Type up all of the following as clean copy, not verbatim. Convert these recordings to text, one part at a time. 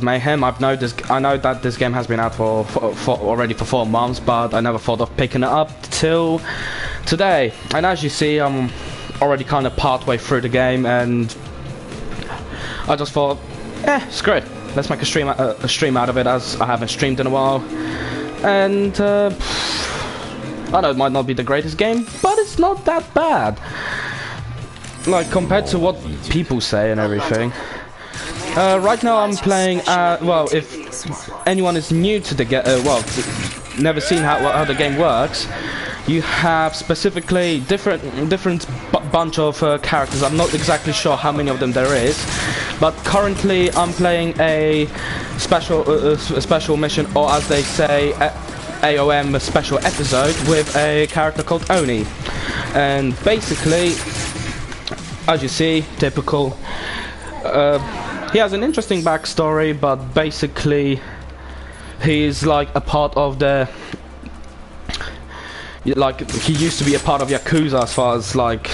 of Mayhem. I know that this game has been out for already for 4 months, but I never thought of picking it up till today. And as you see, I'm already kind of part way through the game, and I just thought, screw it. Let's make a stream out of it, as I haven't streamed in a while. And I know it might not be the greatest game, but it's not that bad. Like, compared to what people say and everything. Right now I'm playing, well, if anyone is new to the game, well, never seen how the game works, you have specifically different bunch of characters. I'm not exactly sure how many of them there is, but currently I'm playing a special mission, or as they say, AOM special episode, with a character called Oni. And basically, as you see, typical, he has an interesting backstory, but basically he's like a part of the, like, he used to be a part of Yakuza, as far as like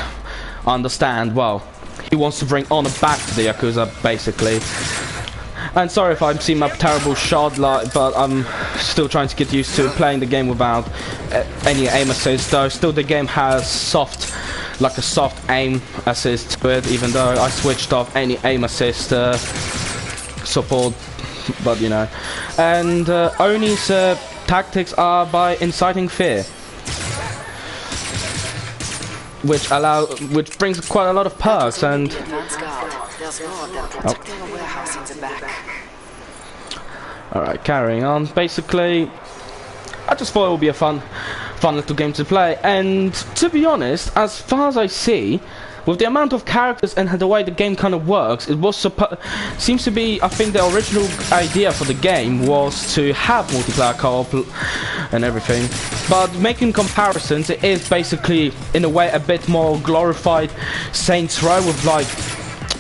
I understand. Well, he wants to bring honor back to the Yakuza, basically. And sorry if I seem a terrible shot, like, but I'm still trying to get used to playing the game without any aim assist. Though still the game has like a soft aim assist to it, even though I switched off any aim assist support, but you know. And Oni's tactics are by inciting fear, which brings quite a lot of perks. And alright, carrying on. Basically, I just thought it would be a fun little game to play. And to be honest, as far as I see, with the amount of characters and the way the game kind of works, it was seems to be, I think the original idea for the game was to have multiplayer co-op and everything. But making comparisons, it is basically in a way a bit more glorified Saints Row, with, like,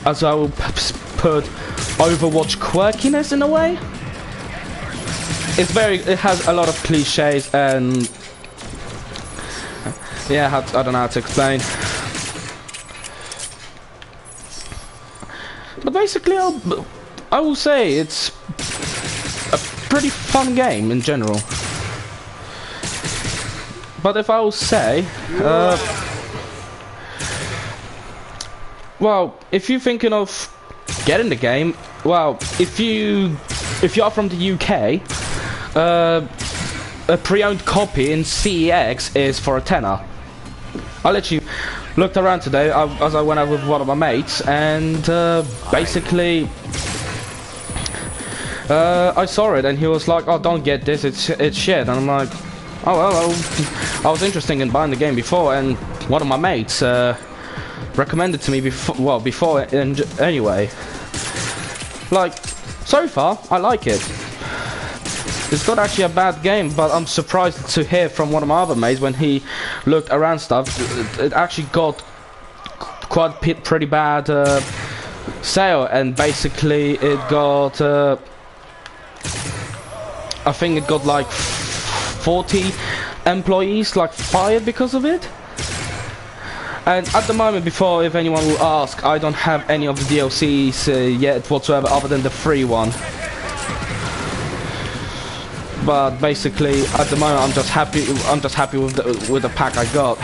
as I will put, Overwatch quirkiness in a way. It has a lot of cliches, and yeah, I don't know how to explain. But basically, I will say it's a pretty fun game in general. But if I will say, well, if you're thinking of getting the game, well, if you are from the UK, a pre-owned copy in CEX is for a tenner. I literally looked around today as I went out with one of my mates, and basically I saw it, and he was like, "Oh, don't get this, it's shit." And I'm like, "Oh well, I was interested in buying the game before, and one of my mates recommended to me before, and anyway, like, so far I like it. It's not actually a bad game, but I'm surprised to hear from one of my other mates, when he looked around stuff, it actually got quite pretty bad sale, and basically it got, I think it got like 40 employees like fired because of it. And at the moment, before, if anyone will ask, I don't have any of the DLCs yet whatsoever, other than the free one. But basically, at the moment, I'm just happy with the pack I got.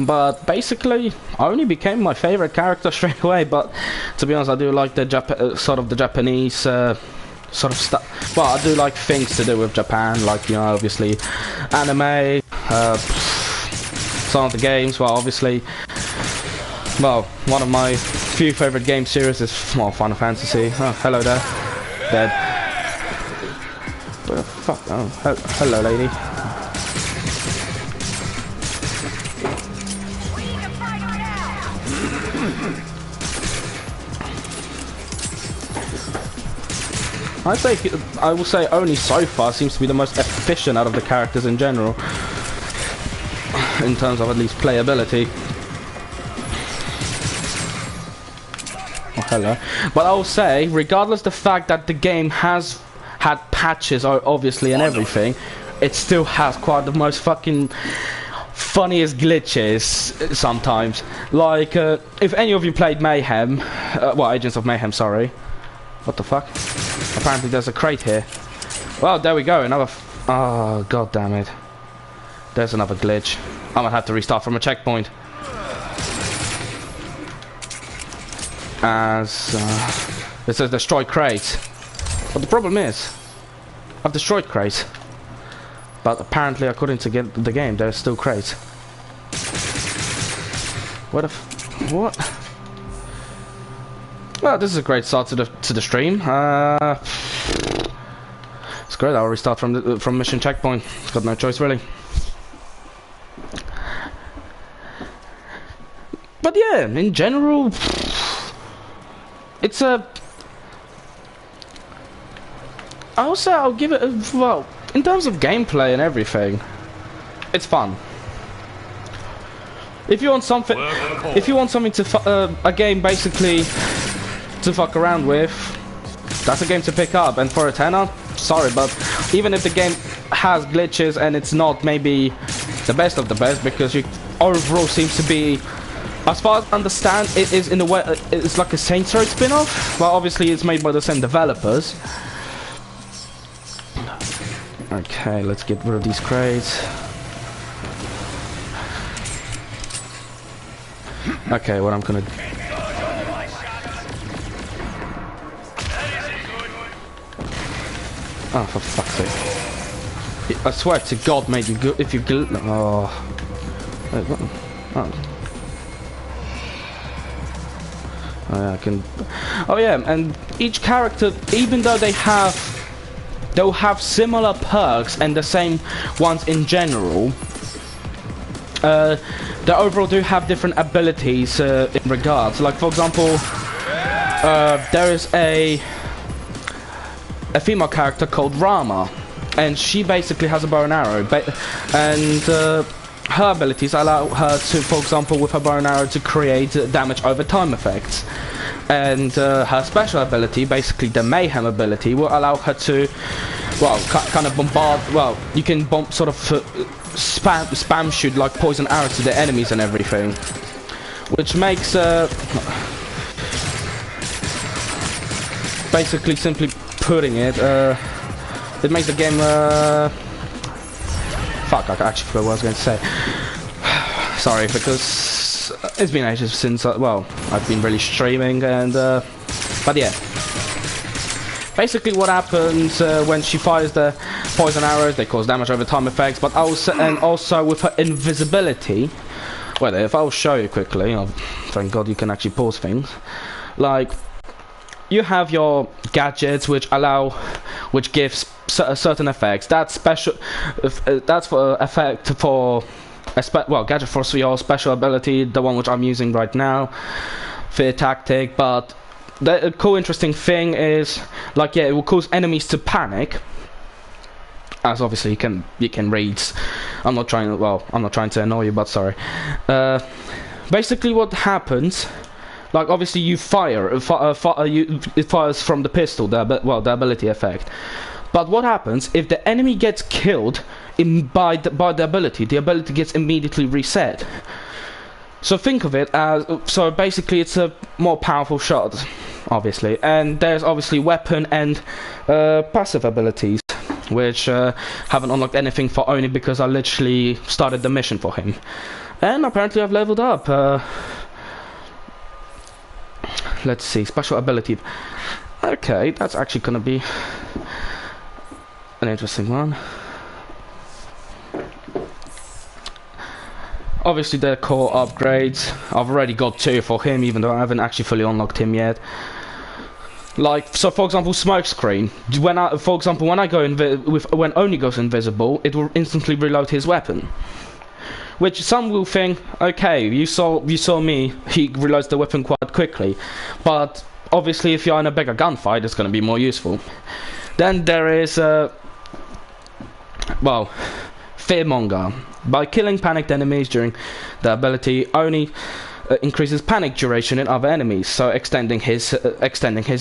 But basically, Oni became my favorite character straight away. But to be honest, I do like the sort of the Japanese sort of stuff. Well, I do like things to do with Japan, like, you know, obviously anime, some of the games. Well, obviously, well, one of my few favorite game series is, well, Final Fantasy. Oh, hello there, dead. What the fuck? Oh, hello, lady. I will say Oni so far seems to be the most efficient out of the characters in general, in terms of at least playability. Oh, hello. But I will say, regardless the fact that the game has had patches, obviously, and everything, it still has quite the most fucking funniest glitches sometimes. Like, if any of you played Mayhem, well, Agents of Mayhem, sorry. What the fuck? Apparently there's a crate here. Well, there we go, another oh, god damn it. There's another glitch. I'm gonna have to restart from a checkpoint. As, it says destroy crate. But the problem is, I've destroyed crate. But apparently, according to the game, there's still crates. What if? What? Well, this is a great start to the stream. It's great. I'll restart from mission checkpoint. Got no choice really. But yeah, in general, it's a. I'll give it a well. In terms of gameplay and everything, it's fun. If you want something, to a game basically to fuck around with, that's a game to pick up. And for a tenner, sorry, but even if the game has glitches and it's not maybe the best of the best, because you overall seems to be, as far as I understand, it is in a way it's like a Saints Row spin-off. Well, obviously it's made by the same developers. Okay, let's get rid of these crates. Okay, what I'm gonna... Oh, for fuck's sake. I swear to God, mate, you go if you... Oh. Wait, what? Oh. Oh, yeah, I can... Oh, yeah, and each character, even though they'll have similar perks and the same ones in general. They overall do have different abilities in regards. Like, for example, there is a female character called Rama, and she basically has a bow and arrow. And her abilities allow her to, for example, with her bow and arrow, to create damage over time effects. And her special ability, basically the Mayhem ability, will allow her to, well, kind of bombard. Well, you can sort of spam shoot like poison arrows to the enemies and everything, which makes basically, simply putting it, it makes the game. Fuck! I actually forgot what I was going to say. Sorry, because it's been ages since, well, I've been really streaming, and, but yeah. Basically what happens when she fires the poison arrows, they cause damage over time effects, but also, and also with her invisibility, well, if I'll show you quickly, oh, thank God you can actually pause things, like, you have your gadgets which gives certain effects. That's special, that's for effect for well, gadget for your special ability, the one which I'm using right now, Fear Tactic. But the cool interesting thing is, like, yeah, it will cause enemies to panic, as obviously you can read. I'm not trying to annoy you, but sorry. Basically what happens, like, obviously you fire, it fires from the pistol, the ability effect. But what happens if the enemy gets killed by the ability? The ability gets immediately reset. So think of it as, so basically it's a more powerful shot, obviously. And there's obviously weapon and passive abilities, which haven't unlocked anything for Oni because I literally started the mission for him. And apparently I've leveled up. Let's see, special ability. Okay, that's actually gonna be an interesting one. Obviously the core upgrades, I've already got 2 for him, even though I haven't actually fully unlocked him yet. Like, so for example, smoke screen. When I go when Oni goes invisible, it will instantly reload his weapon. Which some will think, okay, you saw me, he reloads the weapon quite quickly. But obviously if you're in a bigger gunfight, it's going to be more useful. Then there is, well, Fearmonger. By killing panicked enemies during the ability, Oni increases panic duration in other enemies, so extending his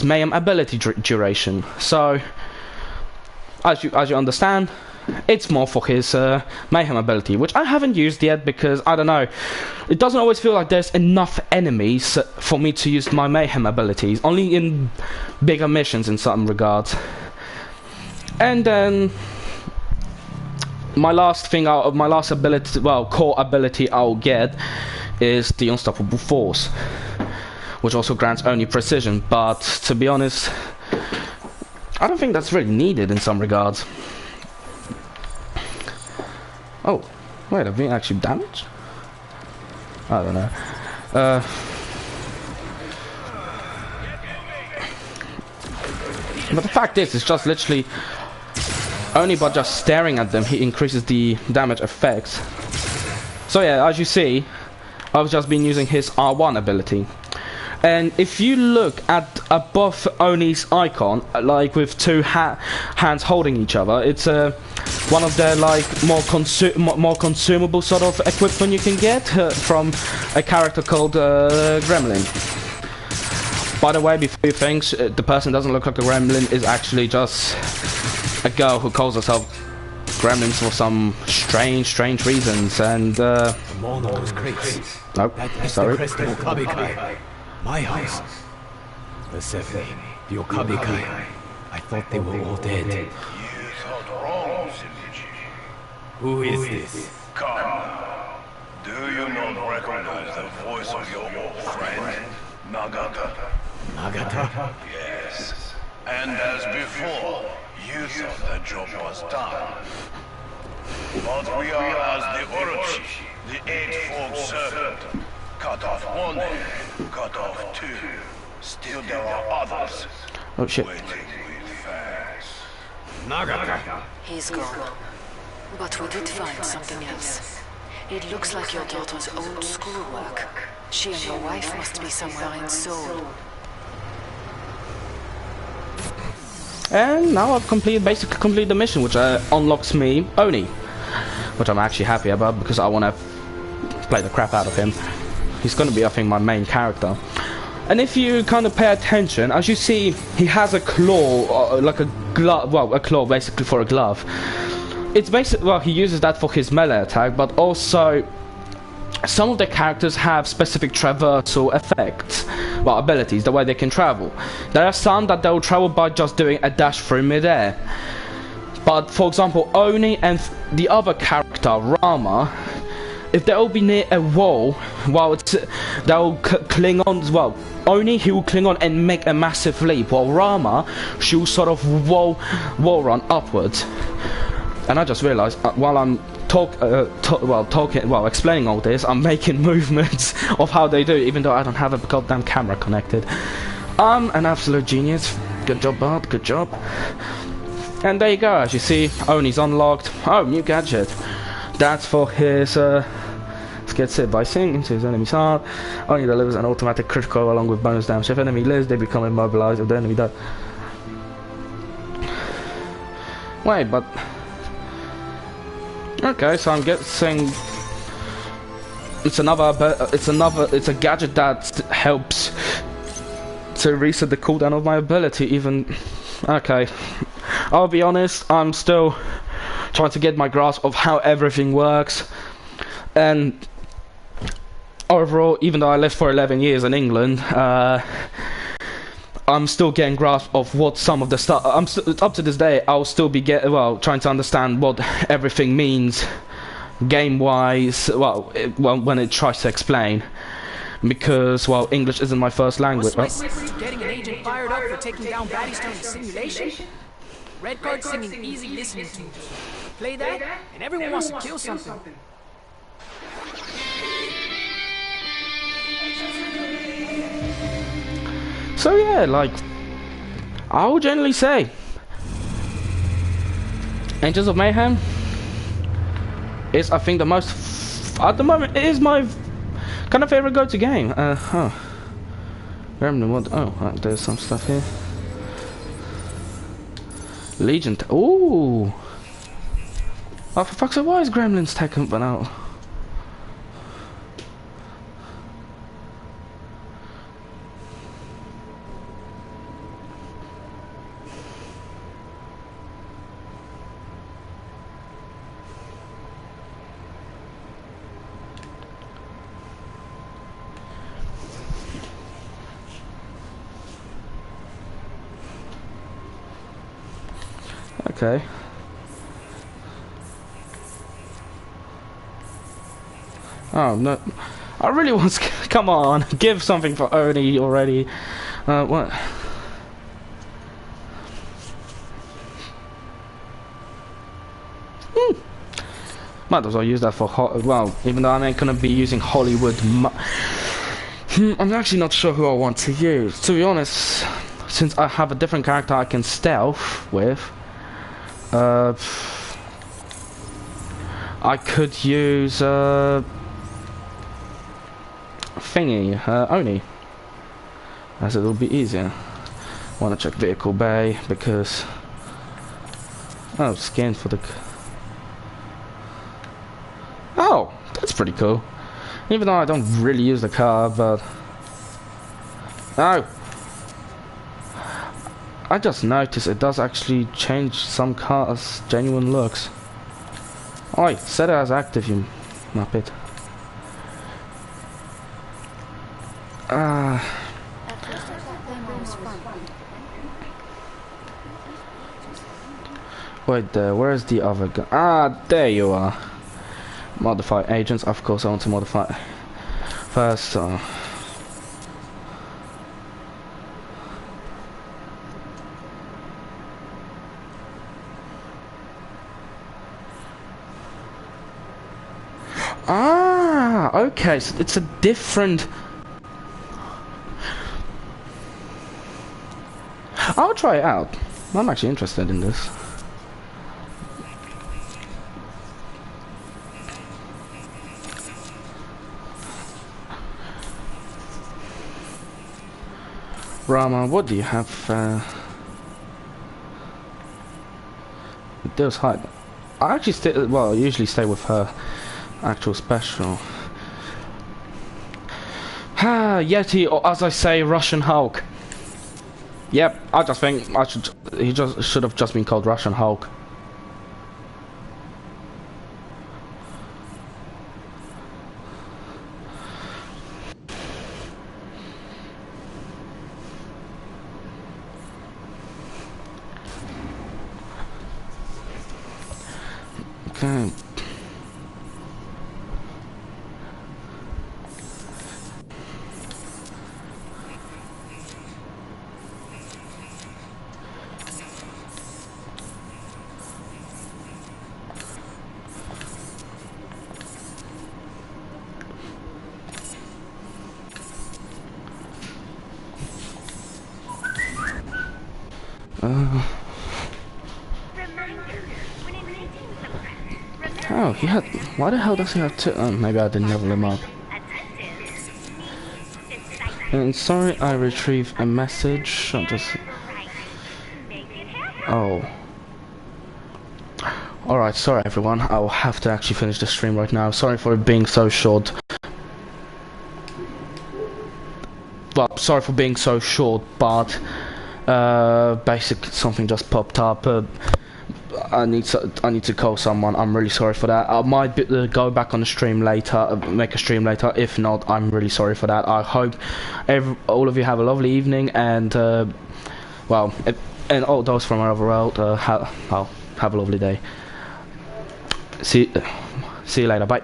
Mayhem ability duration. So, as you understand, it's more for his Mayhem ability, which I haven't used yet because, I don't know, it doesn't always feel like there's enough enemies for me to use my Mayhem abilities, only in bigger missions in some regards. And then my last ability, well, core ability I'll get is the Unstoppable Force, which also grants only precision, but to be honest, I don't think that's really needed in some regards. Oh, wait, have we actually damaged? I don't know. But the fact is, it's just literally only by just staring at them, he increases the damage effects. So yeah, as you see, I've just been using his R1 ability. And if you look at above Oni's icon, like with two hands holding each other, it's one of their like more consumable sort of equipment you can get from a character called Gremlin. By the way, before you think the person doesn't look like a gremlin, is actually just a girl who calls herself Gremlins for some strange reasons, and Among those crates. Nope, That sorry. the crest of Okabe-kai. My house. Persephone, the Okabe-kai. I thought they were all dead. You thought wrong, Shinji. Who is this? Come now. Do you not recognize the voice of your old friend, Nagata? Nagata? Yes. And as before, you thought the job was done. But we are as the Orochi, the eightfold serpent. Cut off one head, cut off two. Still there are others. Oh shit. Waiting with fangs. Nagata! He's gone. But we did find something else. It looks like your daughter's old schoolwork. She and your wife must be somewhere in Seoul. And now I've basically completed the mission, which unlocks me Oni, which I'm actually happy about because I want to play the crap out of him. He's going to be, I think, my main character. And if you kind of pay attention, as you see, he has a claw, like a glove, well, a claw basically for a glove. It's basically, well, he uses that for his melee attack, but also some of the characters have specific traversal effects, well, abilities, the way they can travel. There are some that they'll travel by just doing a dash through midair. But for example, Oni and the other character, Rama, if they'll be near a wall, well, they'll cling on. Well, Oni, he will cling on and make a massive leap, while Rama, she'll sort of wall run upwards. And I just realised while I'm explaining all this, I'm making movements of how they do, even though I don't have a goddamn camera connected. I'm an absolute genius. Good job, Bart. Good job. And there you go. As you see, Oni's unlocked. Oh, new gadget. That's for his gets hit by sing into his enemy's heart. Oni delivers an automatic critical along with bonus damage. If enemy lives, they become immobilized. If the enemy dies. Wait, but okay, so I'm guessing it's a gadget that helps to reset the cooldown of my ability. Even okay, I'll be honest, I'm still trying to get my grasp of how everything works, and overall, even though I lived for 11 years in England, I'm still getting grasp of what some of the stuff. Up to this day, I'll still be trying to understand what everything means, game-wise. When it tries to explain, because English isn't my first language. What's my secret to getting an agent fired up for taking down baddies during a simulation? Red card singing easy listening to. Play that, and everyone wants to kill something. So yeah, like, I would generally say Angels of Mayhem is, I think, the most, at the moment, it is my kind of favorite go-to game. Gremlin, what? Oh, there's some stuff here. Legion. Ooh. Oh, for fuck's sake, why is Gremlin's taken but out? Okay. Oh no, I really want to, come on, give something for Oni already. What? Might as well use that for, well, even though I ain't gonna be using Hollywood I'm actually not sure who I want to use. To be honest, since I have a different character I can stealth with, I could use, thingy, Oni, as it will be easier. Want to check vehicle bay because skin for the that's pretty cool, even though I don't really use the car. But I just noticed it does actually change some cars' genuine looks. Oi, set it as active, you muppet. Wait there, where's the other guy? There you are. Modify agents, of course I want to modify first, okay, so it's a different... I'll try it out. I'm actually interested in this. Rama, what do you have? Those hide. I actually stay. Well, I usually stay with her actual special. Yeti, or as I say, Russian Hulk. Yep, I just think he should have just been called Russian Hulk. Okay. Oh, he had. Why the hell does he have two? Oh, maybe I didn't level him up. And sorry, I retrieved a message. I'm just. Oh. Alright, sorry everyone. I will have to actually finish the stream right now. Sorry for it being so short. Well, sorry for being so short, but basically something just popped up. I need to call someone. I'm really sorry for that. I might go back on the stream later, make a stream later. If not, I'm really sorry for that. I hope all of you have a lovely evening, and well, and all those from around the world, have a lovely day. See you later. Bye.